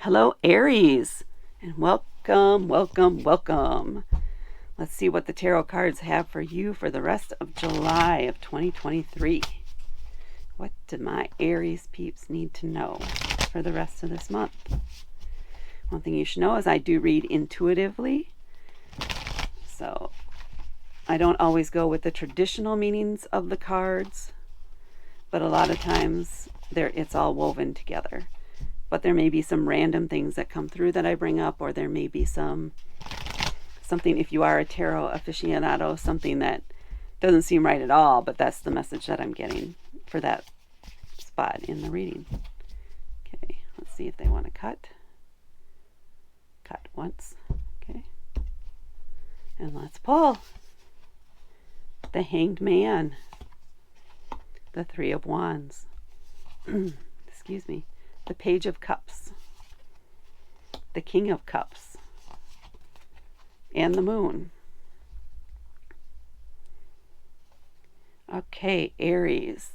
Hello, Aries, and welcome, welcome, welcome. Let's see what the tarot cards have for you for the rest of July of 2023. What do my Aries peeps need to know for the rest of this month? One thing you should know is I do read intuitively, so I don't always go with the traditional meanings of the cards, but a lot of times it's all woven together. But there may be some random things that come through that I bring up, or there may be something, if you are a tarot aficionado, something that doesn't seem right at all, but that's the message that I'm getting for that spot in the reading. Okay, let's see if they want to cut. Cut once. Okay. And let's pull. The Hanged Man. The Three of Wands. Excuse me. The Page of Cups, the King of Cups, and the Moon. Okay, Aries.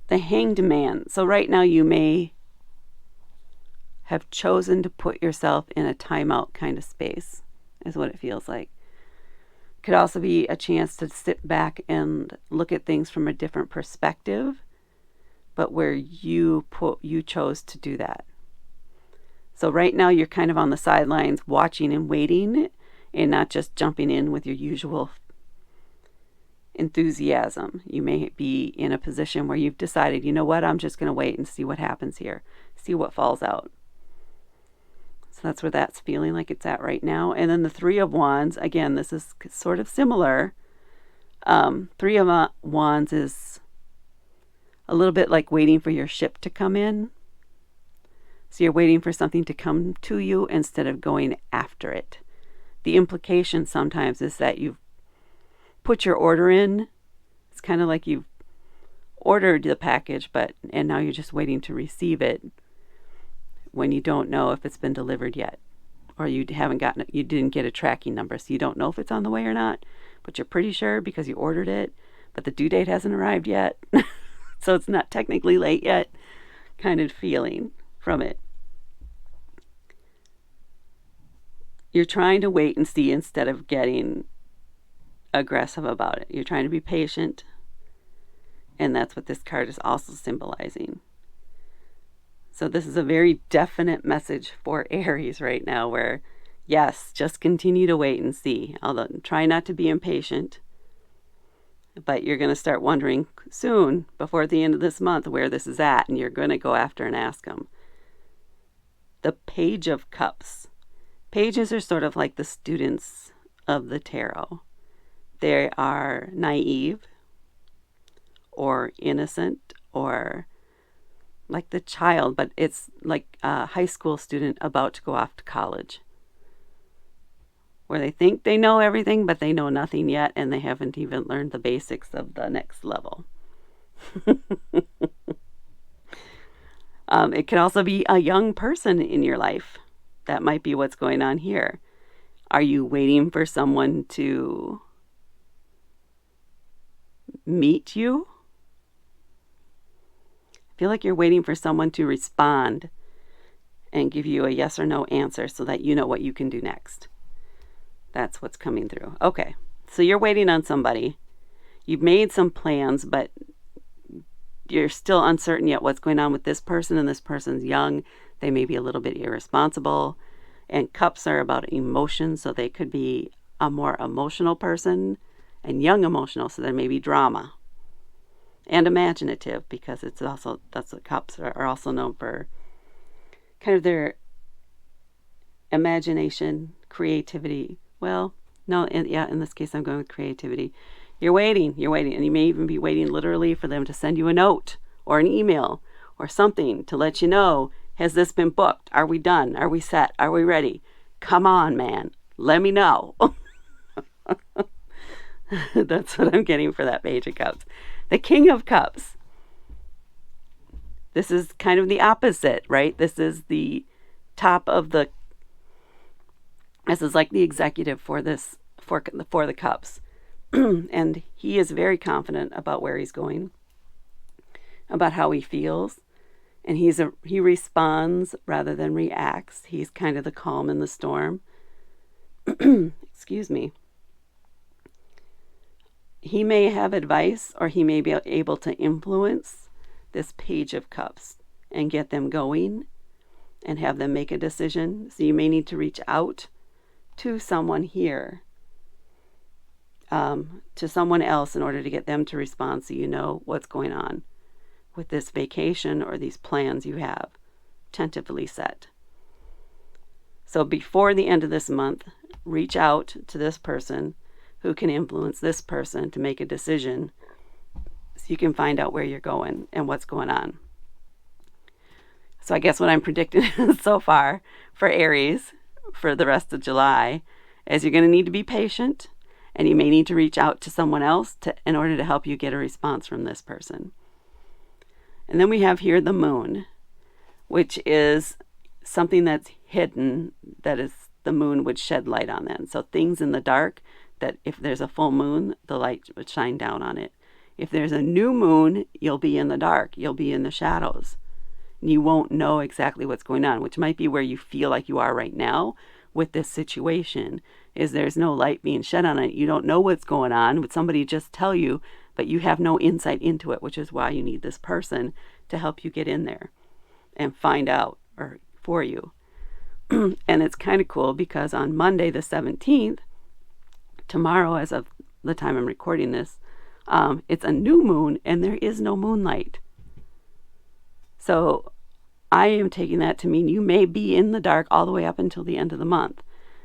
The Hanged Man. So right now you may have chosen to put yourself in a timeout kind of space, is what it feels like. Could also be a chance to sit back and look at things from a different perspective, but where you chose to do that. So right now you're kind of on the sidelines watching and waiting, and not just jumping in with your usual enthusiasm. You may be in a position where you've decided, you know what, I'm just going to wait and see what happens here, see what falls out. So that's where that's feeling like it's at right now. And then the Three of Wands, again, this is sort of similar. Three of Wands is a little bit like waiting for your ship to come in. So you're waiting for something to come to you instead of going after it. The implication sometimes is that you've put your order in. It's kind of like you've ordered the package, and now you're just waiting to receive it when you don't know if it's been delivered yet, or you didn't get a tracking number, so you don't know if it's on the way or not, but you're pretty sure because you ordered it, but the due date hasn't arrived yet. So it's not technically late yet, kind of feeling from it. You're trying to wait and see instead of getting aggressive about it. You're trying to be patient, and that's what this card is also symbolizing. So this is a very definite message for Aries right now, where, yes, just continue to wait and see. Although try not to be impatient. But you're going to start wondering soon, before the end of this month, where this is at, and you're going to go after and ask them. The Page of Cups. Pages are sort of like the students of the tarot. They are naive, or innocent, or like the child, but it's like a high school student about to go off to college, where they think they know everything, but they know nothing yet, and they haven't even learned the basics of the next level. It can also be a young person in your life. That might be what's going on here. Are you waiting for someone to meet you? I feel like you're waiting for someone to respond and give you a yes or no answer so that you know what you can do next. That's what's coming through. Okay, so you're waiting on somebody. You've made some plans, but you're still uncertain yet what's going on with this person, and this person's young. They may be a little bit irresponsible. And cups are about emotions, so they could be a more emotional person, and young emotional, so there may be drama. And imaginative, because that's what cups are also known for, kind of their imagination, creativity. Well, no, in this case, I'm going with creativity. You're waiting, and you may even be waiting literally for them to send you a note or an email or something to let you know, has this been booked? Are we done? Are we set? Are we ready? Come on, man. Let me know. That's what I'm getting for that Page of Cups. The King of Cups. This is kind of the opposite, right? This is the top of the... This is like the executive for the cups. And he is very confident about where he's going, about how he feels. And he responds rather than reacts. He's kind of the calm in the storm. Excuse me. He may have advice, or he may be able to influence this Page of Cups and get them going and have them make a decision. So you may need to reach out to someone here, to someone else, in order to get them to respond, so you know what's going on with this vacation or these plans you have tentatively set. So before the end of this month, reach out to this person who can influence this person to make a decision, so you can find out where you're going and what's going on. So I guess what I'm predicting so far for Aries for the rest of July is you're going to need to be patient, and you may need to reach out to someone else in order to help you get a response from this person. And then we have here the moon, which is something that's hidden, that is the moon would shed light on that. So things in the dark, that if there's a full moon, the light would shine down on it. If there's a new moon, you'll be in the dark. You'll be in the shadows. And you won't know exactly what's going on, which might be where you feel like you are right now with this situation, is there's no light being shed on it. You don't know what's going on. Would somebody just tell you, but you have no insight into it, which is why you need this person to help you get in there and find out, or for you. And it's kind of cool because on Monday the 17th, tomorrow, as of the time I'm recording this, it's a new moon and there is no moonlight. So I am taking that to mean you may be in the dark all the way up until the end of the month,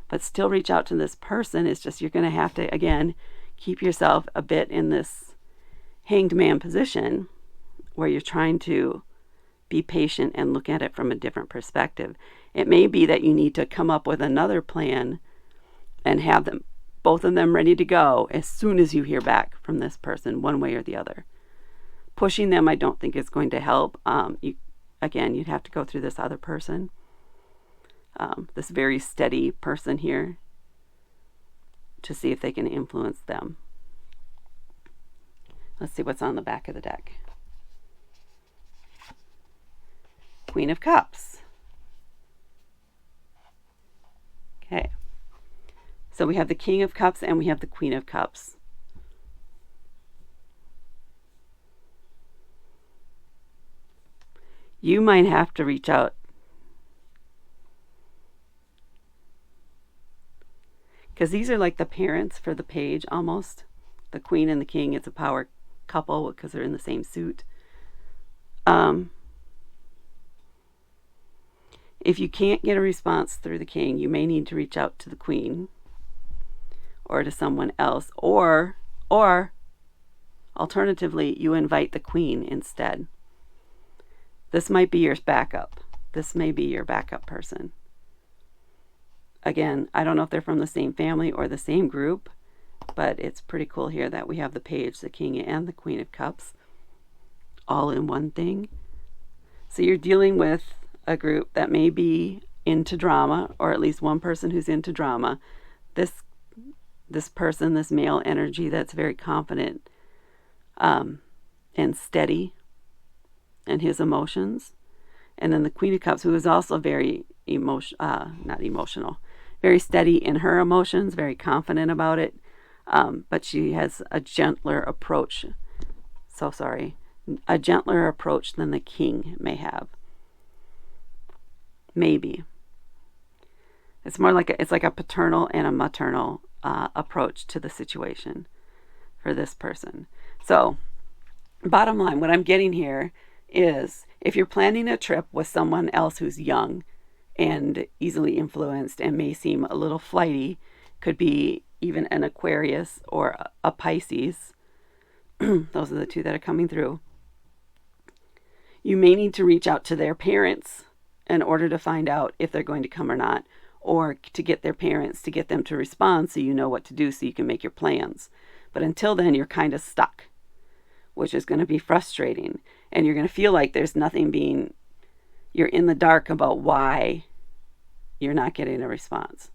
but still reach out to this person. It's just you're going to have to, again, keep yourself a bit in this hanged man position where you're trying to be patient and look at it from a different perspective. It may be that you need to come up with another plan and have them, both of them, ready to go as soon as you hear back from this person, one way or the other. Pushing them, I don't think is going to help. You'd have to go through this other person, this very steady person here, to see if they can influence them. Let's see what's on the back of the deck. Queen of Cups. Okay. So we have the King of Cups and we have the Queen of Cups. You might have to reach out, because these are like the parents for the page almost. The Queen and the King, it's a power couple because they're in the same suit. If you can't get a response through the King, you may need to reach out to the Queen or to someone else, or alternatively, you invite the Queen instead. This might be your backup. This may be your backup person. Again, I don't know if they're from the same family or the same group, but it's pretty cool here that we have the Page, the King, and the Queen of Cups all in one thing. So you're dealing with a group that may be into drama, or at least one person who's into drama. This person, this male energy that's very confident and steady in his emotions. And then the Queen of Cups, who is also very very steady in her emotions, very confident about it, but she has a gentler approach. A gentler approach than the King may have. Maybe. It's more like it's like a paternal and a maternal approach to the situation for this person. So, bottom line, what I'm getting here is, if you're planning a trip with someone else who's young and easily influenced and may seem a little flighty, could be even an Aquarius or a Pisces. Those are the two that are coming through. You may need to reach out to their parents in order to find out if they're going to come or not, or to get their parents to get them to respond so you know what to do, so you can make your plans. But until then, you're kind of stuck, which is going to be frustrating. And you're going to feel like there's nothing you're in the dark about why you're not getting a response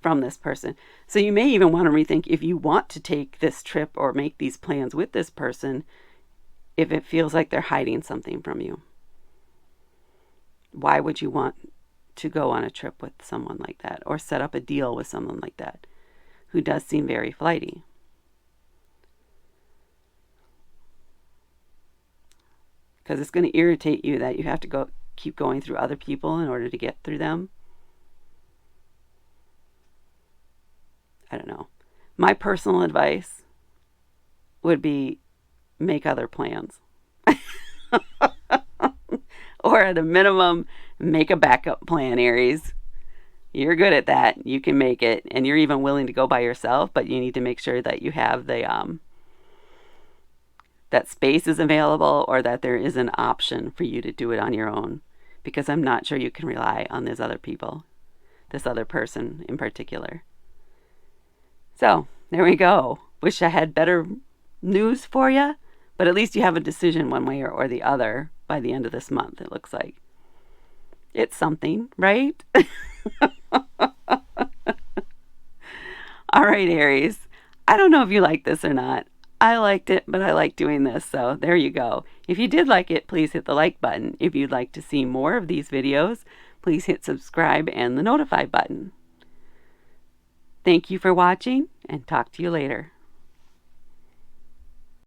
from this person. So you may even want to rethink if you want to take this trip or make these plans with this person, if it feels like they're hiding something from you. Why would you want to go on a trip with someone like that or set up a deal with someone like that who does seem very flighty? Because it's going to irritate you that you have to keep going through other people in order to get through them. I don't know. My personal advice would be make other plans. Or at a minimum, make a backup plan, Aries. You're good at that. You can make it. And you're even willing to go by yourself, but you need to make sure that you have that space is available, or that there is an option for you to do it on your own. Because I'm not sure you can rely on these other people, this other person in particular. So, there we go. Wish I had better news for you, but at least you have a decision one way or the other by the end of this month, it looks like. It's something, right? All right, Aries. I don't know if you like this or not. I liked it, but I like doing this, so there you go. If you did like it, please hit the like button. If you'd like to see more of these videos, please hit subscribe and the notify button. Thank you for watching, and talk to you later.